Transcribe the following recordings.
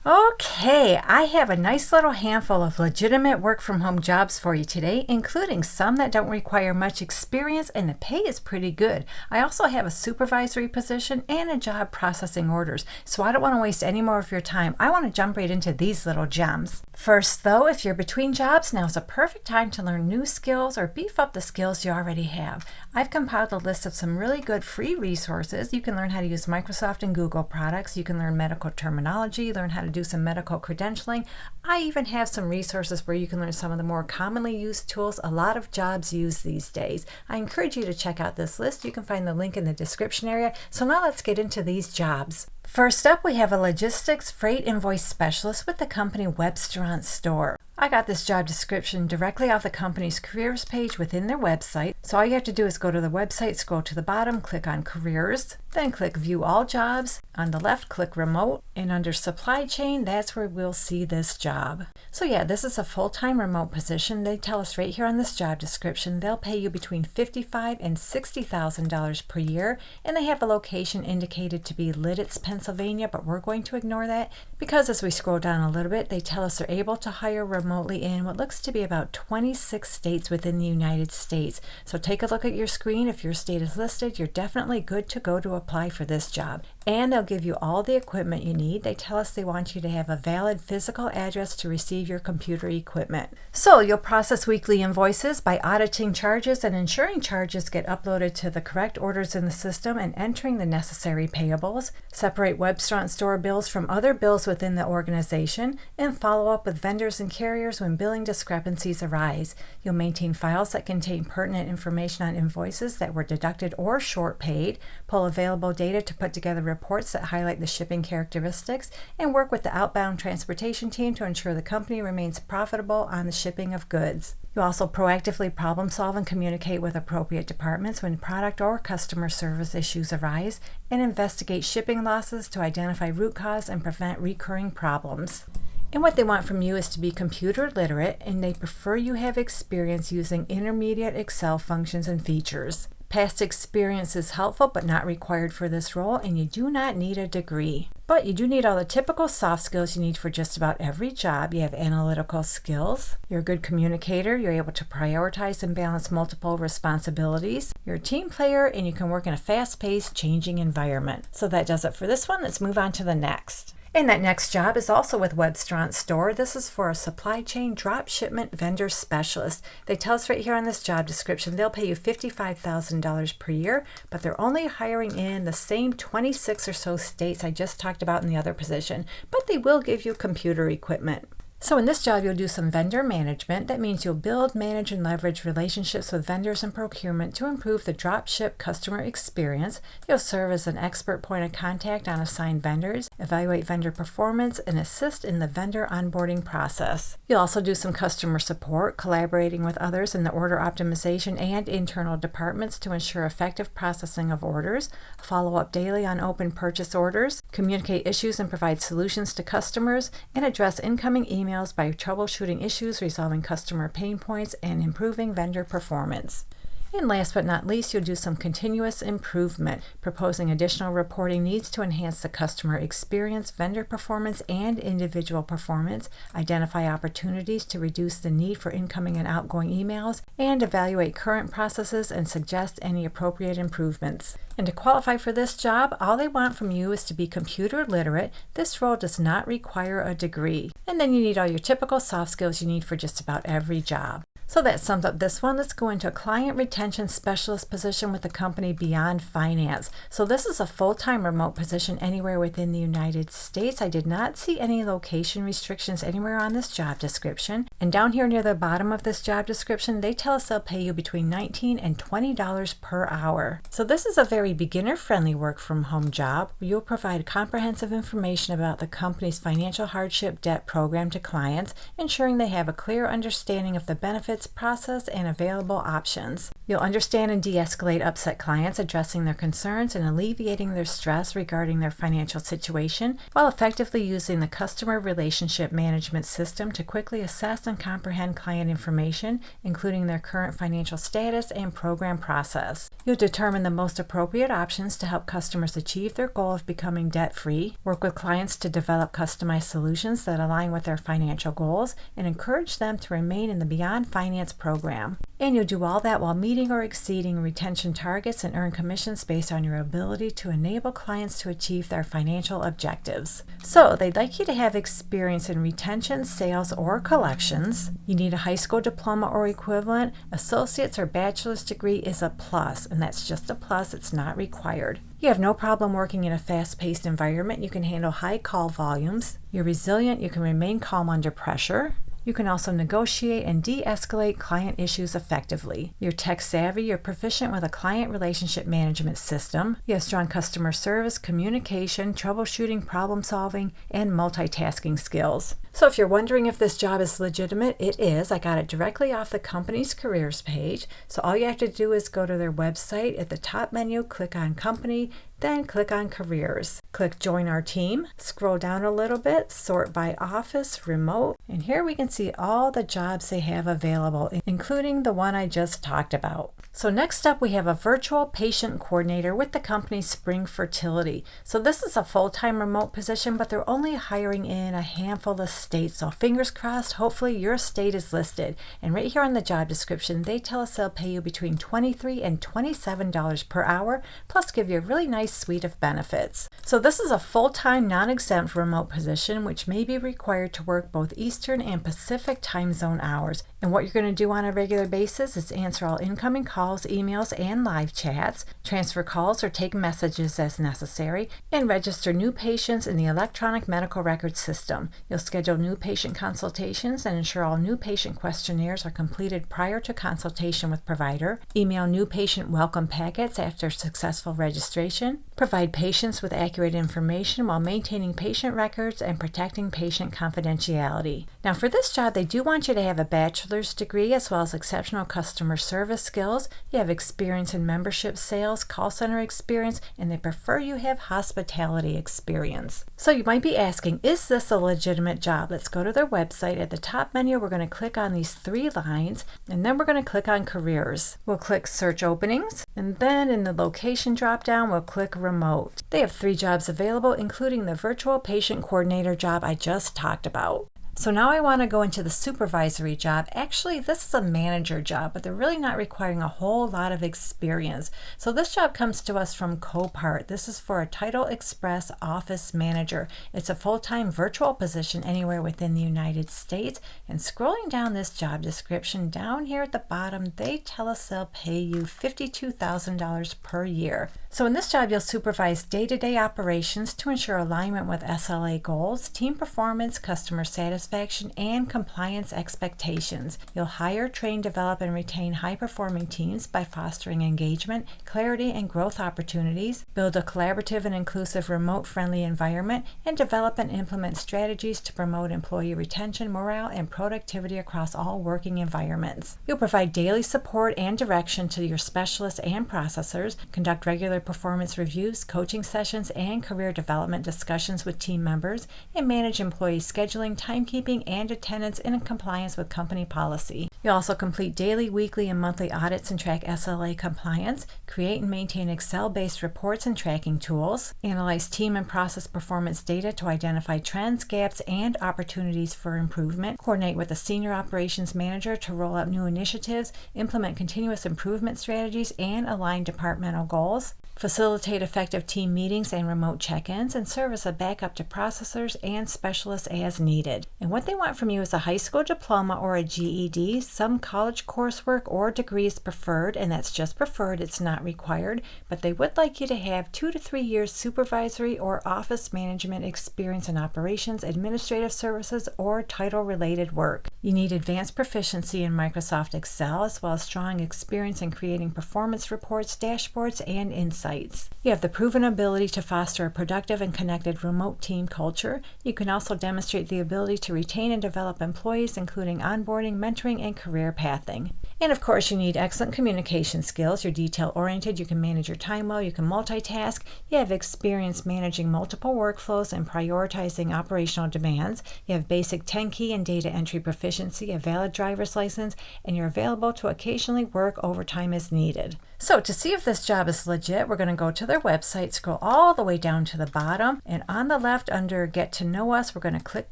Okay, I have a nice little handful of legitimate work from home jobs for you today, including some that don't require much experience and the pay is pretty good. I also have a supervisory position and a job processing orders, so I don't want to waste any more of your time. I want to jump right into these little gems. First, though, if you're between jobs, now's a perfect time to learn new skills or beef up the skills you already have. I've compiled a list of some really good free resources. You can learn how to use Microsoft and Google products. You can learn medical terminology, learn how to do some medical credentialing. I even have some resources where you can learn some of the more commonly used tools a lot of jobs use these days. I encourage you to check out this list. You can find the link in the description area. So now let's get into these jobs. First up, we have a logistics freight invoice specialist with the company Webstaurant Store. I got this job description directly off the company's careers page within their website. So all you have to do is go to the website, scroll to the bottom, click on careers, then click view all jobs. On the left, click remote, and under supply chain, that's where we'll see this job. So yeah, this is a full-time remote position. They tell us right here on this job description, they'll pay you between $55,000 and $60,000 per year, and they have a location indicated to be Lidditz, Pennsylvania, but we're going to ignore that because as we scroll down a little bit, they tell us they're able to hire remotely in what looks to be about 26 states within the United States. So take a look at your screen. If your state is listed, you're definitely good to go to apply for this job. And they'll give you all the equipment you need. They tell us they want you to have a valid physical address to receive your computer equipment. So you'll process weekly invoices by auditing charges and ensuring charges get uploaded to the correct orders in the system and entering the necessary payables, separate Webstaurant Store bills from other bills within the organization, and follow up with vendors and carriers when billing discrepancies arise. You'll maintain files that contain pertinent information on invoices that were deducted or short paid, pull available data to put together reports that highlight the shipping characteristics, and work with the outbound transportation team to ensure the company remains profitable on the shipping of goods. You also proactively problem solve and communicate with appropriate departments when product or customer service issues arise, and investigate shipping losses to identify root cause and prevent recurring problems. And what they want from you is to be computer literate, and they prefer you have experience using intermediate Excel functions and features. Past experience is helpful but not required for this role, and you do not need a degree. But you do need all the typical soft skills you need for just about every job. You have analytical skills, you're a good communicator, you're able to prioritize and balance multiple responsibilities, you're a team player, and you can work in a fast-paced, changing environment. So that does it for this one. Let's move on to the next. And that next job is also with Webstaurant Store. This is for a supply chain drop shipment vendor specialist. They tell us right here on this job description they'll pay you $55,000 per year, but they're only hiring in the same 26 or so states I just talked about in the other position, but they will give you computer equipment. So in this job, you'll do some vendor management. That means you'll build, manage, and leverage relationships with vendors and procurement to improve the drop-ship customer experience. You'll serve as an expert point of contact on assigned vendors, evaluate vendor performance, and assist in the vendor onboarding process. You'll also do some customer support, collaborating with others in the order optimization and internal departments to ensure effective processing of orders, follow up daily on open purchase orders, communicate issues and provide solutions to customers, and address incoming emails by troubleshooting issues, resolving customer pain points, and improving vendor performance. And last but not least, you'll do some continuous improvement, proposing additional reporting needs to enhance the customer experience, vendor performance, and individual performance, identify opportunities to reduce the need for incoming and outgoing emails, and evaluate current processes and suggest any appropriate improvements. And to qualify for this job, all they want from you is to be computer literate. This role does not require a degree. And then you need all your typical soft skills you need for just about every job. So that sums up this one. Let's go into a client retention specialist position with the company Beyond Finance. So this is a full-time remote position anywhere within the United States. I did not see any location restrictions anywhere on this job description. And down here near the bottom of this job description, they tell us they'll pay you between $19 and $20 per hour. So this is a very beginner-friendly work-from-home job. You'll provide comprehensive information about the company's financial hardship debt program to clients, ensuring they have a clear understanding of the benefits benefits process and available options. You'll understand and de-escalate upset clients, addressing their concerns and alleviating their stress regarding their financial situation, while effectively using the customer relationship management system to quickly assess and comprehend client information, including their current financial status and program process. You'll determine the most appropriate options to help customers achieve their goal of becoming debt-free, work with clients to develop customized solutions that align with their financial goals, and encourage them to remain in the Beyond Finance program. And you'll do all that while meeting or exceeding retention targets and earn commissions based on your ability to enable clients to achieve their financial objectives. So they'd like you to have experience in retention, sales, or collections. You need a high school diploma or equivalent. Associate's or bachelor's degree is a plus, and that's just a plus, it's not required. You have no problem working in a fast-paced environment. You can handle high call volumes. You're resilient. You can remain calm under pressure. You can also negotiate and de-escalate client issues effectively. You're tech-savvy, you're proficient with a client relationship management system. You have strong customer service, communication, troubleshooting, problem-solving, and multitasking skills. So if you're wondering if this job is legitimate, it is. I got it directly off the company's careers page. So all you have to do is go to their website. At the top menu, click on Company, then click on Careers. Click Join Our Team. Scroll down a little bit, sort by office, remote, and here we can see all the jobs they have available, including the one I just talked about. So next up, we have a virtual patient coordinator with the company Spring Fertility. So this is a full-time remote position, but they're only hiring in a handful of states. So fingers crossed, hopefully your state is listed. And right here on the job description, they tell us they'll pay you between $23 and $27 per hour, plus give you a really nice suite of benefits. So this is a full-time non-exempt remote position, which may be required to work both Eastern and Pacific time zone hours. And what you're going to do on a regular basis is answer all incoming calls, emails, and live chats, transfer calls or take messages as necessary, and register new patients in the electronic medical records system. You'll schedule new patient consultations and ensure all new patient questionnaires are completed prior to consultation with provider, email new patient welcome packets after successful registration, provide patients with accurate information while maintaining patient records and protecting patient confidentiality. Now for this job, they do want you to have a bachelor's degree as well as exceptional customer service skills. You have experience in membership sales, call center experience, and they prefer you have hospitality experience. So you might be asking, is this a legitimate job? Let's go to their website. At the top menu, we're going to click on these three lines, and then we're going to click on Careers. We'll click Search Openings, and then in the location drop-down, we'll click Remote. They have 3 jobs available, including the virtual patient coordinator job I just talked about. So now I want to go into the supervisory job. Actually, this is a manager job, but they're really not requiring a whole lot of experience. So this job comes to us from Copart. This is for a Title Express office manager. It's a full-time virtual position anywhere within the United States. And scrolling down this job description, down here at the bottom, they tell us they'll pay you $52,000 per year. So in this job, you'll supervise day-to-day operations to ensure alignment with SLA goals, team performance, customer satisfaction, and compliance expectations. You'll hire, train, develop, and retain high-performing teams by fostering engagement, clarity, and growth opportunities, build a collaborative and inclusive remote-friendly environment, and develop and implement strategies to promote employee retention, morale, and productivity across all working environments. You'll provide daily support and direction to your specialists and processors, conduct regular performance reviews, coaching sessions, and career development discussions with team members, and manage employee scheduling, timekeeping, and attendance in compliance with company policy. You'll also complete daily, weekly, and monthly audits and track SLA compliance, create and maintain Excel-based reports and tracking tools, analyze team and process performance data to identify trends, gaps, and opportunities for improvement, coordinate with a senior operations manager to roll out new initiatives, implement continuous improvement strategies, and align departmental goals, facilitate effective team meetings and remote check-ins, and serve as a backup to processors and specialists as needed. And what they want from you is a high school diploma or a GED, some college coursework or degrees preferred, and that's just preferred, it's not required, but they would like you to have 2 to 3 years supervisory or office management experience in operations, administrative services, or title-related work. You need advanced proficiency in Microsoft Excel, as well as strong experience in creating performance reports, dashboards, and insights. sites. You have the proven ability to foster a productive and connected remote team culture. You can also demonstrate the ability to retain and develop employees, including onboarding, mentoring, and career pathing. And of course, you need excellent communication skills. You're detail-oriented, you can manage your time well, you can multitask, you have experience managing multiple workflows and prioritizing operational demands, you have basic 10-key and data entry proficiency, a valid driver's license, and you're available to occasionally work overtime as needed. So to see if this job is legit, we're going to go to their website, scroll all the way down to the bottom, and on the left under Get to Know Us, we're going to click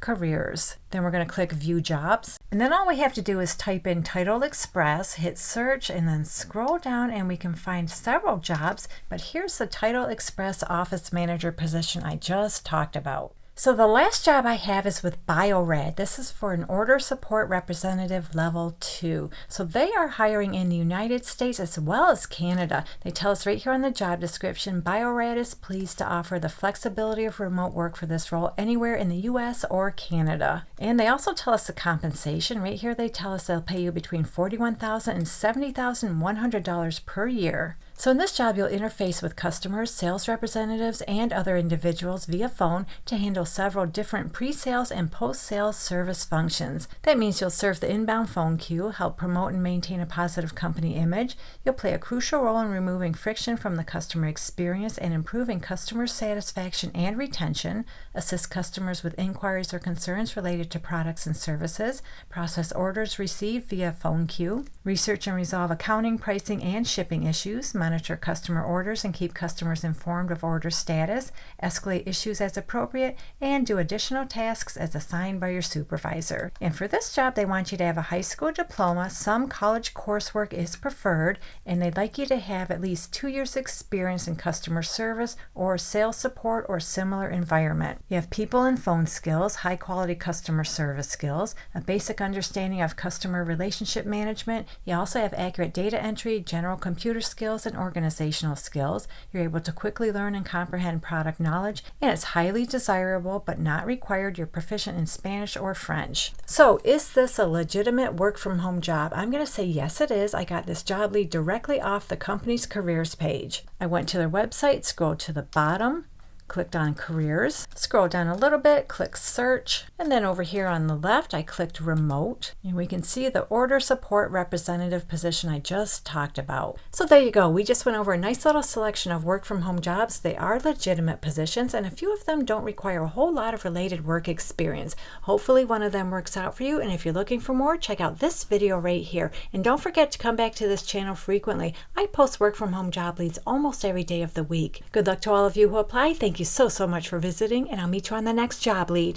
Careers. Then we're going to click View Jobs. And then all we have to do is type in Title Express, hit search, and then scroll down and we can find several jobs. But here's the Title Express Office Manager position I just talked about. So the last job I have is with Bio-Rad. This is for an order support representative level 2. So they are hiring in the United States as well as Canada. They tell us right here on the job description, Bio-Rad is pleased to offer the flexibility of remote work for this role anywhere in the US or Canada. And they also tell us the compensation. Right here they tell us they'll pay you between $41,000 and $70,100 per year. So in this job, you'll interface with customers, sales representatives, and other individuals via phone to handle several different pre-sales and post-sales service functions. That means you'll serve the inbound phone queue, help promote and maintain a positive company image. You'll play a crucial role in removing friction from the customer experience and improving customer satisfaction and retention, assist customers with inquiries or concerns related to products and services, process orders received via phone queue, research and resolve accounting, pricing, and shipping issues, monitor customer orders and keep customers informed of order status, escalate issues as appropriate, and do additional tasks as assigned by your supervisor. And for this job, they want you to have a high school diploma, some college coursework is preferred, and they'd like you to have at least 2 years experience in customer service or sales support or similar environment. You have people and phone skills, high quality customer service skills, a basic understanding of customer relationship management. You also have accurate data entry, general computer skills, and organizational skills. You're able to quickly learn and comprehend product knowledge, and it's highly desirable but not required you're proficient in Spanish or French. So is this a legitimate work from home job? I'm going to say yes it is. I got this job lead directly off the company's careers page. I went to their website, scrolled to the bottom, clicked on Careers, scroll down a little bit, click Search, and then over here on the left I clicked Remote, and we can see the Order Support Representative position I just talked about. So there you go. We just went over a nice little selection of work from home jobs. They are legitimate positions, and a few of them don't require a whole lot of related work experience. Hopefully one of them works out for you, and if you're looking for more, check out this video right here. And don't forget to come back to this channel frequently. I post work from home job leads almost every day of the week. Good luck to all of you who apply. Thank you so much for visiting, and I'll meet you on the next job lead.